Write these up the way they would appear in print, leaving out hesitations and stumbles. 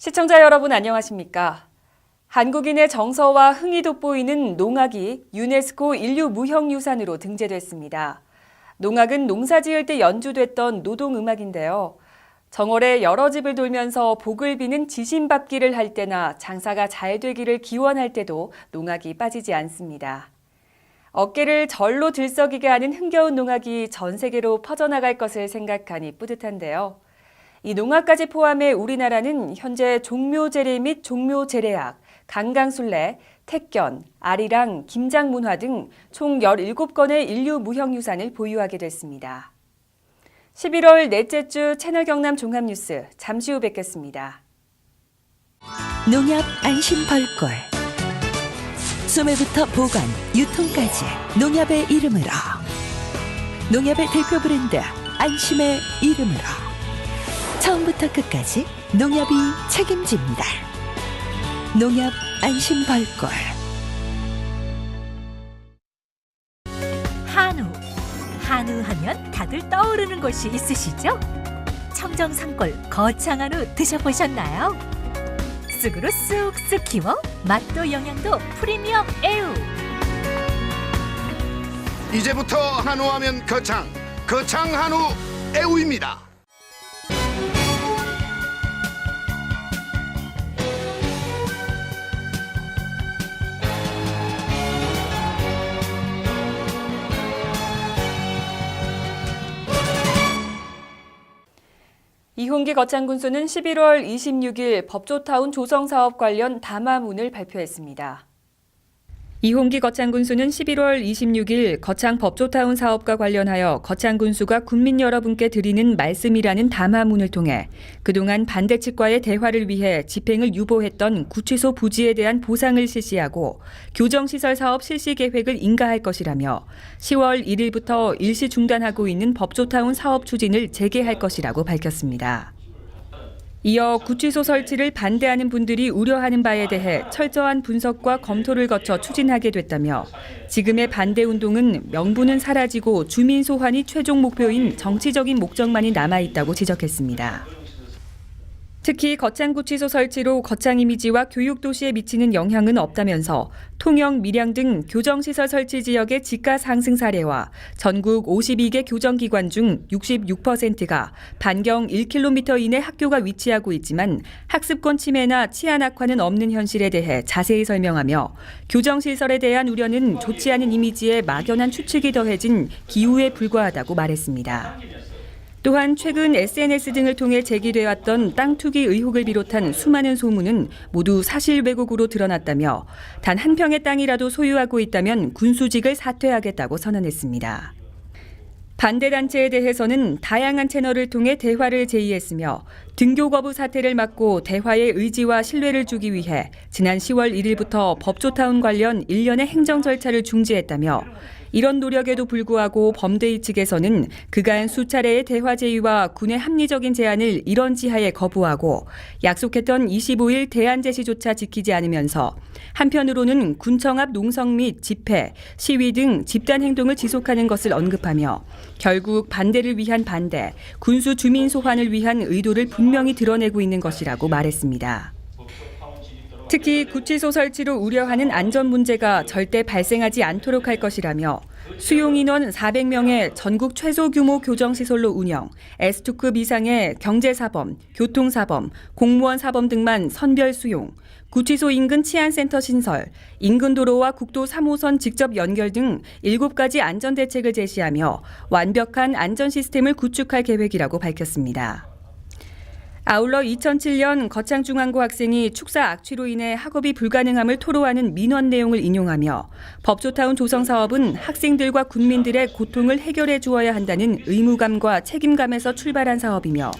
시청자 여러분 안녕하십니까? 한국인의 정서와 흥이 돋보이는 농악이 유네스코 인류무형유산으로 등재됐습니다. 농악은 농사 지을 때 연주됐던 노동음악인데요. 정월에 여러 집을 돌면서 복을 비는 지신밟기를 할 때나 장사가 잘 되기를 기원할 때도 농악이 빠지지 않습니다. 어깨를 절로 들썩이게 하는 흥겨운 농악이 전 세계로 퍼져나갈 것을 생각하니 뿌듯한데요. 이 농악까지 포함해 우리나라는 현재 종묘제례 및 종묘제례악, 강강술래, 택견, 아리랑, 김장문화 등 총 17건의 인류무형유산을 보유하게 됐습니다. 11월 넷째 주 채널 경남 종합뉴스 잠시 후 뵙겠습니다. 농협 안심벌골 소매부터 보관, 유통까지 농협의 이름으로 농협의 대표 브랜드 안심의 이름으로 처음부터 끝까지 농협이 책임집니다. 농협 안심벌골. 한우 하면 다들 떠오르는 곳이 있으시죠? 청정산골 거창한우 드셔보셨나요? 쑥으로 쑥쑥 키워 맛도 영양도 프리미엄 애우. 이제부터 한우하면 거창 한우 애우입니다. 이홍기 거창군수는 11월 26일 법조타운 조성사업 관련 담화문을 발표했습니다. 이홍기 거창군수는 11월 26일 거창 법조타운 사업과 관련하여 거창군수가 국민 여러분께 드리는 말씀이라는 담화문을 통해 그동안 반대 측과의 대화를 위해 집행을 유보했던 구치소 부지에 대한 보상을 실시하고 교정시설 사업 실시 계획을 인가할 것이라며 10월 1일부터 일시 중단하고 있는 법조타운 사업 추진을 재개할 것이라고 밝혔습니다. 이어 구치소 설치를 반대하는 분들이 우려하는 바에 대해 철저한 분석과 검토를 거쳐 추진하게 됐다며 지금의 반대 운동은 명분은 사라지고 주민 소환이 최종 목표인 정치적인 목적만이 남아있다고 지적했습니다. 특히 거창구치소 설치로 거창 이미지와 교육도시에 미치는 영향은 없다면서 통영, 밀양 등 교정시설 설치 지역의 지가 상승 사례와 전국 52개 교정기관 중 66%가 반경 1km 이내 학교가 위치하고 있지만 학습권 침해나 치안 악화는 없는 현실에 대해 자세히 설명하며 교정시설에 대한 우려는 좋지 않은 이미지에 막연한 추측이 더해진 기우에 불과하다고 말했습니다. 또한 최근 SNS 등을 통해 제기돼왔던 땅 투기 의혹을 비롯한 수많은 소문은 모두 사실 왜곡으로 드러났다며 단 한 평의 땅이라도 소유하고 있다면 군수직을 사퇴하겠다고 선언했습니다. 반대단체에 대해서는 다양한 채널을 통해 대화를 제의했으며 등교 거부 사태를 막고 대화의 의지와 신뢰를 주기 위해 지난 10월 1일부터 법조타운 관련 일련의 행정 절차를 중지했다며 이런 노력에도 불구하고 범대위 측에서는 그간 수차례의 대화 제의와 군의 합리적인 제안을 이런 지하에 거부하고 약속했던 25일 대안 제시조차 지키지 않으면서 한편으로는 군청 앞 농성 및 집회, 시위 등 집단 행동을 지속하는 것을 언급하며 결국 반대를 위한 반대, 군수 주민 소환을 위한 의도를 분명히 드러내고 있는 것이라고 말했습니다. 특히 구치소 설치로 우려하는 안전 문제가 절대 발생하지 않도록 할 것이라며 수용 인원 400명의 전국 최소 규모 교정시설로 운영, S2급 이상의 경제사범, 교통사범, 공무원 사범 등만 선별 수용, 구치소 인근 치안센터 신설, 인근 도로와 국도 3호선 직접 연결 등 7가지 안전대책을 제시하며 완벽한 안전 시스템을 구축할 계획이라고 밝혔습니다. 아울러 2007년 거창중앙고 학생이 축사 악취로 인해 학업이 불가능함을 토로하는 민원 내용을 인용하며 법조타운 조성 사업은 학생들과 국민들의 고통을 해결해 주어야 한다는 의무감과 책임감에서 출발한 사업이며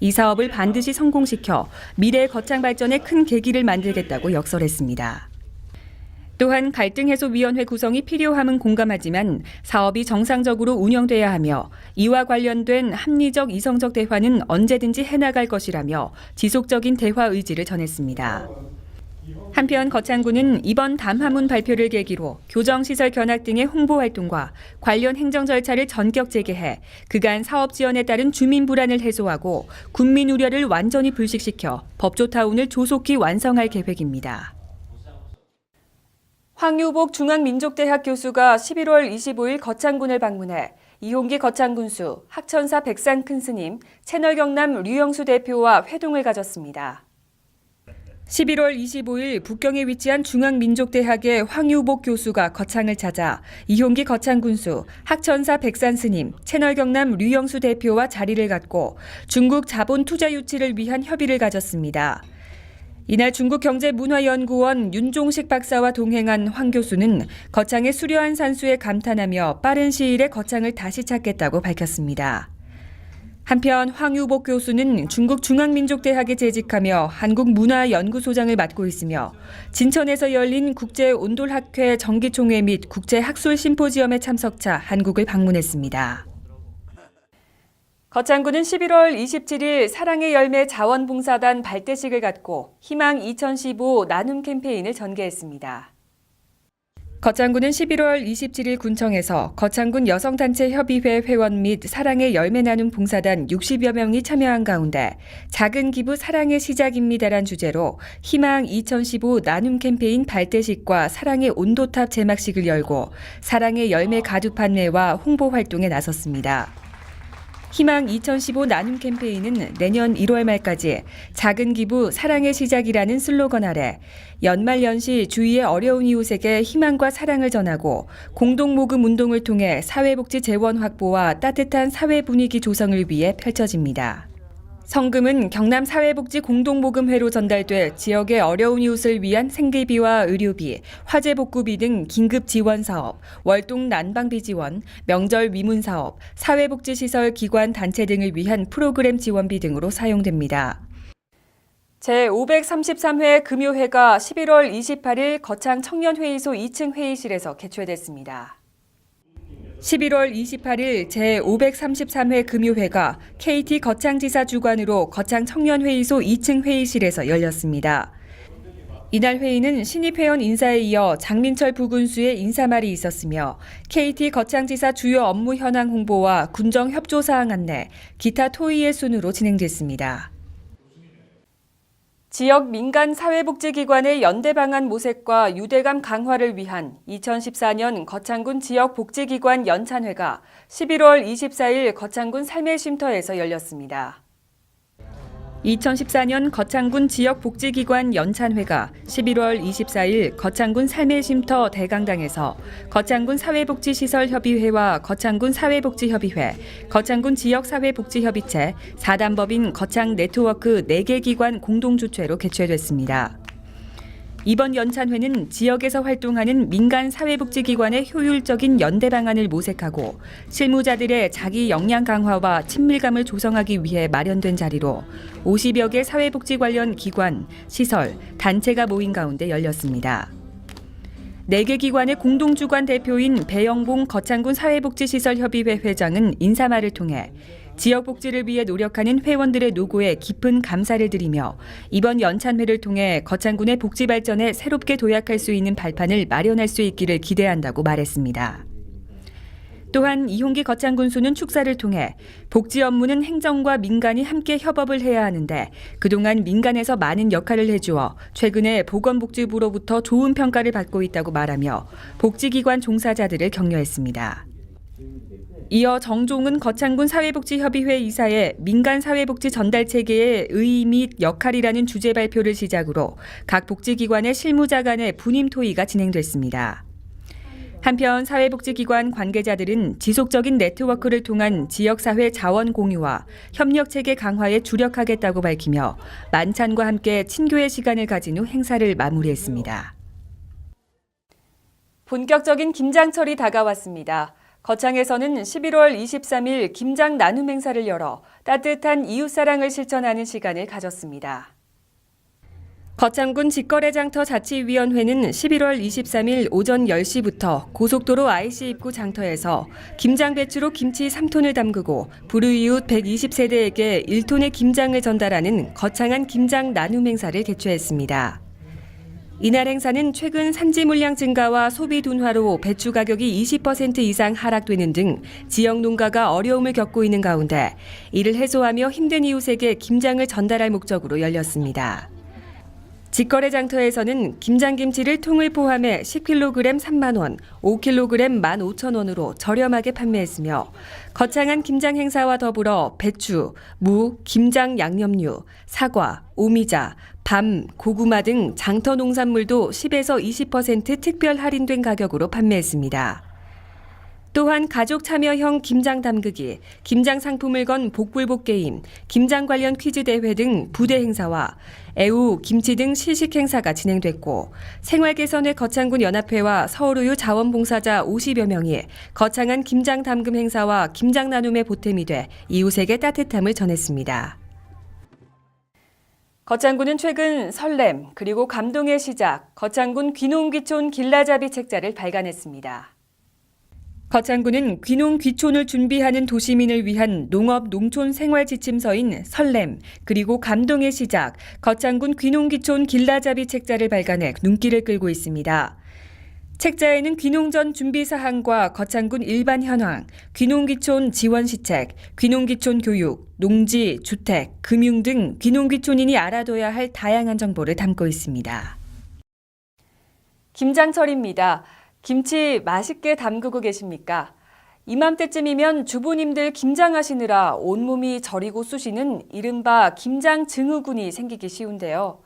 이 사업을 반드시 성공시켜 미래의 거창 발전에 큰 계기를 만들겠다고 역설했습니다. 또한 갈등해소위원회 구성이 필요함은 공감하지만 사업이 정상적으로 운영돼야 하며 이와 관련된 합리적 이성적 대화는 언제든지 해나갈 것이라며 지속적인 대화 의지를 전했습니다. 한편 거창군은 이번 담화문 발표를 계기로 교정시설 견학 등의 홍보 활동과 관련 행정 절차를 전격 재개해 그간 사업 지원에 따른 주민 불안을 해소하고 국민 우려를 완전히 불식시켜 법조타운을 조속히 완성할 계획입니다. 황유복 중앙민족대학 교수가 11월 25일 거창군을 방문해 이홍기 거창군수, 학천사 백산 큰스님, 채널경남 류영수 대표와 회동을 가졌습니다. 11월 25일 북경에 위치한 중앙민족대학의 황유복 교수가 거창을 찾아 이홍기 거창군수, 학천사 백산스님, 채널경남 류영수 대표와 자리를 갖고 중국 자본 투자 유치를 위한 협의를 가졌습니다. 이날 중국경제문화연구원 윤종식 박사와 동행한 황 교수는 거창의 수려한 산수에 감탄하며 빠른 시일에 거창을 다시 찾겠다고 밝혔습니다. 한편 황유복 교수는 중국 중앙민족대학에 재직하며 한국문화연구소장을 맡고 있으며 진천에서 열린 국제온돌학회 정기총회 및 국제학술심포지엄에 참석차 한국을 방문했습니다. 거창군은 11월 27일 사랑의 열매 자원봉사단 발대식을 갖고 희망 2015 나눔 캠페인을 전개했습니다. 거창군은 11월 27일 군청에서 거창군 여성단체 협의회 회원 및 사랑의 열매 나눔 봉사단 60여 명이 참여한 가운데 작은 기부 사랑의 시작입니다란 주제로 희망 2015 나눔 캠페인 발대식과 사랑의 온도탑 제막식을 열고 사랑의 열매 가두 판매와 홍보 활동에 나섰습니다. 희망 2015 나눔 캠페인은 내년 1월 말까지 작은 기부 사랑의 시작이라는 슬로건 아래 연말연시 주위의 어려운 이웃에게 희망과 사랑을 전하고 공동모금 운동을 통해 사회복지 재원 확보와 따뜻한 사회 분위기 조성을 위해 펼쳐집니다. 성금은 경남사회복지 공동모금회로 전달돼 지역의 어려운 이웃을 위한 생계비와 의료비, 화재 복구비 등 긴급 지원 사업, 월동 난방비 지원, 명절 위문 사업, 사회복지시설 기관 단체 등을 위한 프로그램 지원비 등으로 사용됩니다. 제533회 금요회가 11월 28일 거창 청년회의소 2층 회의실에서 개최됐습니다. 11월 28일 제533회 금요회가 KT 거창지사 주관으로 거창 청년회의소 2층 회의실에서 열렸습니다. 이날 회의는 신입 회원 인사에 이어 장민철 부군수의 인사말이 있었으며 KT 거창지사 주요 업무 현황 홍보와 군정 협조 사항 안내, 기타 토의의 순으로 진행됐습니다. 지역 민간 사회복지기관의 연대 방안 모색과 유대감 강화를 위한 2014년 거창군 지역복지기관 연찬회가 11월 24일 거창군 삶의쉼터에서 열렸습니다. 2014년 거창군 지역복지기관 연찬회가 11월 24일 거창군 삶의쉼터 대강당에서 거창군 사회복지시설협의회와 거창군 사회복지협의회, 거창군 지역사회복지협의체, 4단법인 거창 네트워크 4개 기관 공동주최로 개최됐습니다. 이번 연찬회는 지역에서 활동하는 민간 사회복지기관의 효율적인 연대 방안을 모색하고 실무자들의 자기 역량 강화와 친밀감을 조성하기 위해 마련된 자리로 50여 개 사회복지 관련 기관, 시설, 단체가 모인 가운데 열렸습니다. 4개 기관의 공동주관 대표인 배영봉 거창군 사회복지시설협의회 회장은 인사말을 통해 지역복지를 위해 노력하는 회원들의 노고에 깊은 감사를 드리며 이번 연찬회를 통해 거창군의 복지 발전에 새롭게 도약할 수 있는 발판을 마련할 수 있기를 기대한다고 말했습니다. 또한 이홍기 거창군수는 축사를 통해 복지 업무는 행정과 민간이 함께 협업을 해야 하는데 그동안 민간에서 많은 역할을 해주어 최근에 보건복지부로부터 좋은 평가를 받고 있다고 말하며 복지기관 종사자들을 격려했습니다. 이어 정종은 거창군 사회복지협의회 이사의 민간 사회복지 전달 체계의 의의 및 역할이라는 주제 발표를 시작으로 각 복지기관의 실무자 간의 분임 토의가 진행됐습니다. 한편 사회복지기관 관계자들은 지속적인 네트워크를 통한 지역사회 자원 공유와 협력체계 강화에 주력하겠다고 밝히며 만찬과 함께 친교의 시간을 가진 후 행사를 마무리했습니다. 본격적인 김장철이 다가왔습니다. 거창에서는 11월 23일 김장 나눔 행사를 열어 따뜻한 이웃사랑을 실천하는 시간을 가졌습니다. 거창군 직거래장터 자치위원회는 11월 23일 오전 10시부터 고속도로 IC 입구 장터에서 김장 배추로 김치 3톤을 담그고 불우이웃 120세대에게 1톤의 김장을 전달하는 거창한 김장 나눔 행사를 개최했습니다. 이날 행사는 최근 산지 물량 증가와 소비 둔화로 배추 가격이 20% 이상 하락되는 등 지역 농가가 어려움을 겪고 있는 가운데 이를 해소하며 힘든 이웃에게 김장을 전달할 목적으로 열렸습니다. 직거래 장터에서는 김장김치를 통을 포함해 10kg 3만 원, 5kg 15,000원으로 저렴하게 판매했으며 거창한 김장 행사와 더불어 배추, 무, 김장 양념류, 사과, 오미자, 밤, 고구마 등 장터 농산물도 10에서 20% 특별 할인된 가격으로 판매했습니다. 또한 가족 참여형 김장 담그기, 김장 상품을 건 복불복 게임, 김장 관련 퀴즈 대회 등 부대 행사와 애우, 김치 등 시식 행사가 진행됐고 생활개선회 거창군 연합회와 서울우유 자원봉사자 50여 명이 거창한 김장 담금 행사와 김장 나눔에 보탬이 돼 이웃에게 따뜻함을 전했습니다. 거창군은 최근 설렘 그리고 감동의 시작, 거창군 귀농귀촌 길라잡이 책자를 발간했습니다. 거창군은 귀농 귀촌을 준비하는 도시민을 위한 농업 농촌 생활 지침서인 설렘 그리고 감동의 시작 거창군 귀농 귀촌 길라잡이 책자를 발간해 눈길을 끌고 있습니다. 책자에는 귀농 전 준비 사항과 거창군 일반 현황, 귀농 귀촌 지원 시책, 귀농 귀촌 교육, 농지, 주택, 금융 등 귀농 귀촌인이 알아둬야 할 다양한 정보를 담고 있습니다. 김장철입니다. 김치 맛있게 담그고 계십니까? 이맘때쯤이면 주부님들 김장하시느라 온몸이 저리고 쑤시는 이른바 김장 증후군이 생기기 쉬운데요.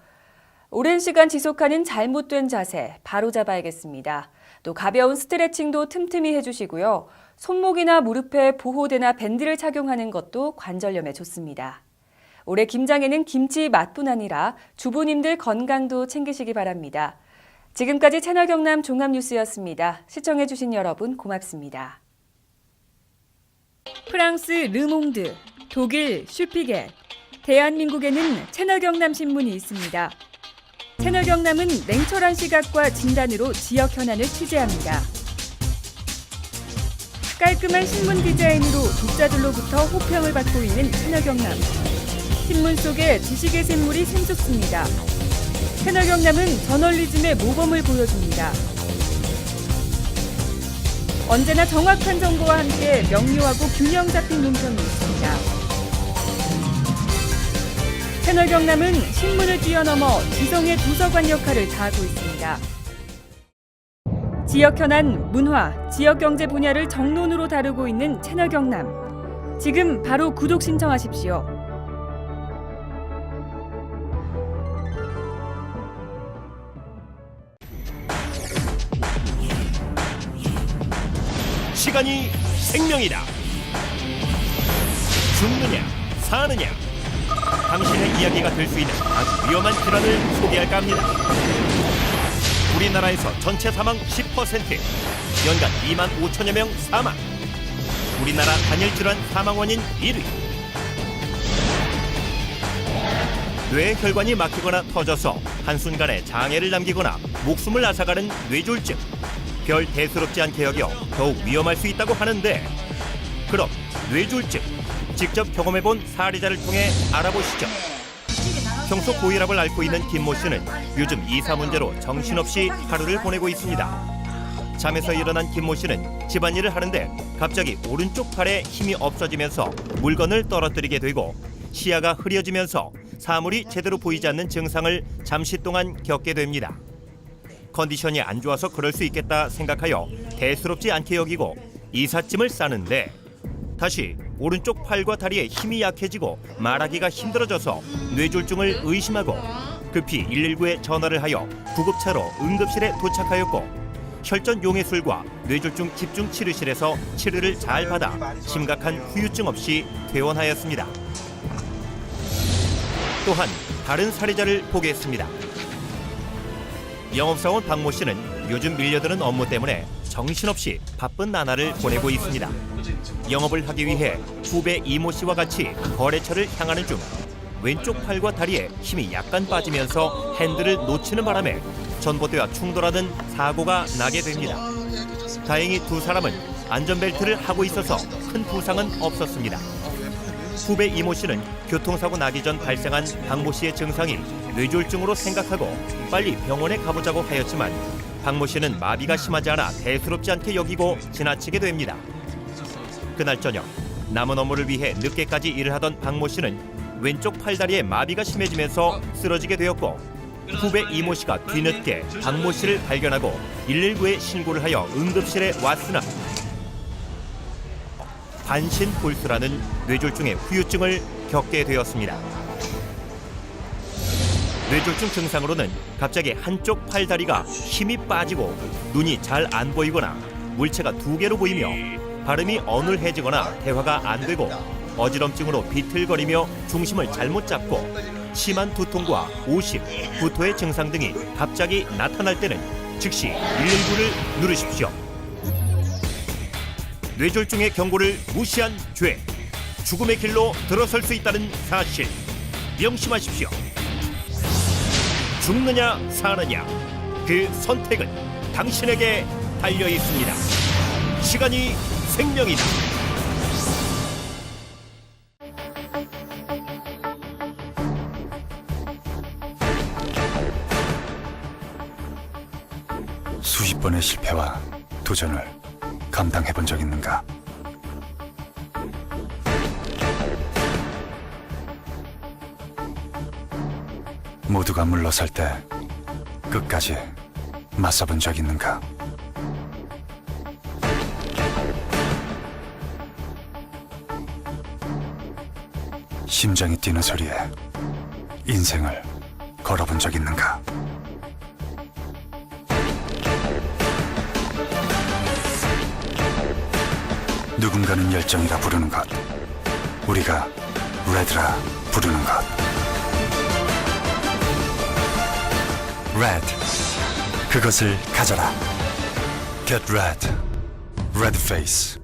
오랜 시간 지속하는 잘못된 자세 바로잡아야겠습니다. 또 가벼운 스트레칭도 틈틈이 해주시고요. 손목이나 무릎에 보호대나 밴드를 착용하는 것도 관절염에 좋습니다. 올해 김장에는 김치 맛뿐 아니라 주부님들 건강도 챙기시기 바랍니다. 지금까지 채널 경남 종합뉴스였습니다. 시청해주신 여러분 고맙습니다. 프랑스 르몽드, 독일 슈피겔, 대한민국에는 채널 경남 신문이 있습니다. 채널 경남은 냉철한 시각과 진단으로 지역 현안을 취재합니다. 깔끔한 신문 디자인으로 독자들로부터 호평을 받고 있는 채널 경남. 신문 속에 지식의 샘물이 샘솟습니다. 채널 경남은 저널리즘의 모범을 보여줍니다. 언제나 정확한 정보와 함께 명료하고 균형 잡힌 논평이 있습니다. 채널 경남은 신문을 뛰어넘어 지성의 도서관 역할을 다하고 있습니다. 지역 현안, 문화, 지역 경제 분야를 정론으로 다루고 있는 채널 경남. 지금 바로 구독 신청하십시오. 시간이 생명이다. 죽느냐 사느냐, 당신의 이야기가 될 수 있는 아주 위험한 질환을 소개할까 합니다. 우리나라에서 전체 사망 10%, 연간 2만 5천여 명 사망. 우리나라 단일 질환 사망 원인 1위. 뇌혈관이 막히거나 터져서 한순간에 장애를 남기거나 목숨을 앗아가는 뇌졸중. 별 대수롭지 않게 여겨 더욱 위험할 수 있다고 하는데, 그럼 뇌졸중 직접 경험해본 사례자를 통해 알아보시죠. 평소 고혈압을 앓고 있는 김모 씨는 요즘 이사 문제로 정신없이 하루를 보내고 있습니다. 잠에서 일어난 김모 씨는 집안일을 하는데 갑자기 오른쪽 팔에 힘이 없어지면서 물건을 떨어뜨리게 되고 시야가 흐려지면서 사물이 제대로 보이지 않는 증상을 잠시 동안 겪게 됩니다. 컨디션이 안 좋아서 그럴 수 있겠다 생각하여 대수롭지 않게 여기고 이삿짐을 싸는데, 다시 오른쪽 팔과 다리에 힘이 약해지고 말하기가 힘들어져서 뇌졸중을 의심하고 급히 119에 전화를 하여 구급차로 응급실에 도착하였고, 혈전 용해술과 뇌졸중 집중치료실에서 치료를 잘 받아 심각한 후유증 없이 퇴원하였습니다. 또한 다른 사례자를 보겠습니다. 영업사원 박모 씨는 요즘 밀려드는 업무 때문에 정신없이 바쁜 나날을 보내고 있습니다. 영업을 하기 위해 후배 이모 씨와 같이 거래처를 향하는 중 왼쪽 팔과 다리에 힘이 약간 빠지면서 핸들을 놓치는 바람에 전봇대와 충돌하는 사고가 나게 됩니다. 다행히 두 사람은 안전벨트를 하고 있어서 큰 부상은 없었습니다. 후배 이모 씨는 교통사고 나기 전 발생한 박모 씨의 증상이 뇌졸중으로 생각하고 빨리 병원에 가보자고 하였지만 박모 씨는 마비가 심하지 않아 대수롭지 않게 여기고 지나치게 됩니다. 그날 저녁 남은 업무를 위해 늦게까지 일을 하던 박모 씨는 왼쪽 팔다리에 마비가 심해지면서 쓰러지게 되었고 후배 이모 씨가 뒤늦게 박모 씨를 발견하고 119에 신고를 하여 응급실에 왔으나 반신불수라는 뇌졸중의 후유증을 겪게 되었습니다. 뇌졸중 증상으로는 갑자기 한쪽 팔다리가 힘이 빠지고 눈이 잘 안 보이거나 물체가 2개로 보이며 발음이 어눌해지거나 대화가 안 되고 어지럼증으로 비틀거리며 중심을 잘못 잡고 심한 두통과 오심, 구토의 증상 등이 갑자기 나타날 때는 즉시 119를 누르십시오. 뇌졸중의 경고를 무시한 죄, 죽음의 길로 들어설 수 있다는 사실 명심하십시오. 죽느냐 사느냐 그 선택은 당신에게 달려 있습니다. 시간이 생명이다. 수십 번의 실패와 도전을 감당해 본 적 있는가? 모두가 물러설 때 끝까지 맞서본 적 있는가? 심장이 뛰는 소리에 인생을 걸어본 적 있는가? 누군가는 열정이라 부르는 것, 우리가 레드라 부르는 것. 레드, 그것을 가져라. Get red, red face.